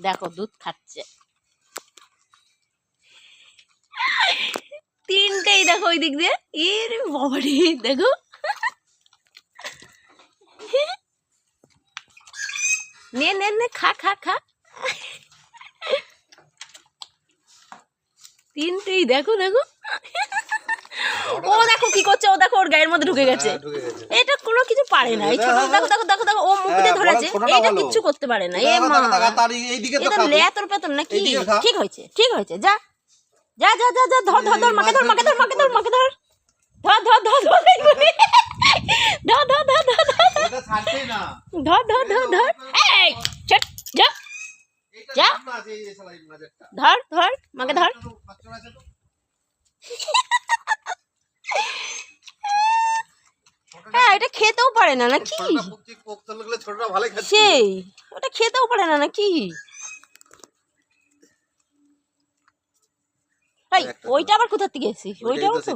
দেখো দুধ খাচ্ছে তিনটেই, দেখো ওই দিক দিয়ে। এর বাবারে দেখো, নে নে নে, খা খা খা। তিনটেই দেখো দেখো। ও দেখো কি করছে, ও দেখো ওর গায়ের মধ্যে ঢুকে গেছে। এটা কোনো কিছু পারে না। এই ছোট দেখো দেখো দেখো দেখো, ও মুখ দিয়ে ধরেছে, এটা কিচ্ছু করতে পারে না। এ মা, এটা লেতর পেতর নাকি? ঠিক হয়েছে ঠিক হয়েছে, যা যা যা যা যা, ধর ধর ধর, মাকে ধর মাকে ধর মাকে ধর মাকে ধর, ধর ধর ধর ধর, ধর ধর ধর ধর ধর ধর ধর ধর, এই চট যা যা, ধর ধর মাকে ধর। হ্যাঁ, এটা খেতেও পারে না নাকি? সেই ওটা খেতেও পারে না নাকি? ওইটা আবার কোথা থেকে এসেছিস? ওইটাও তো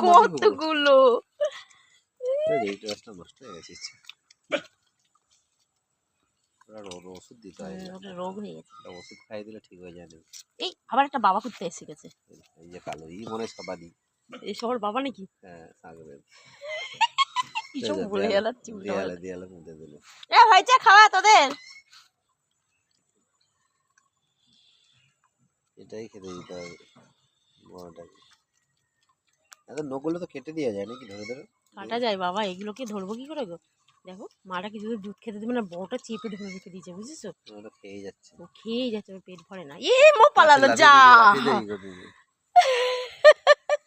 কতগুলো ওষুধ দিতে হয়, রোগ হয়ে গেছে। ওষুধ খাইয়ে দিলে ঠিক হয়ে যায়। এই আবার একটা বাবা খুঁজতে এসে গেছে। এই যে কালো, এই মনে সবারই, এই সবার বাবা নাকি? হ্যাঁ সাগরের। কিসব বলে গেলাচ্ছি, দেয়ালে দেয়ালে মুদে দিল। এ হয়েছে খাওয়া তোদের? এটাই খেতে দিতে হবে বড়টাকে। এত নখগুলো তো কেটে দেওয়া যায় নাকি? ধরে ধরে কাটা যায় বাবা, এগুলোকে ধরবো কি করে গো? দেখো মাটা কিছু দুধ খেতে দেবে না, বড়টা চেপে ধরে রেখে দিয়েছে, বুঝেছো? ওটা খেয়ে যাচ্ছে, ও খেয়ে যাচ্ছে, ওর পেট ভরে না। এ মো পালালো, যা।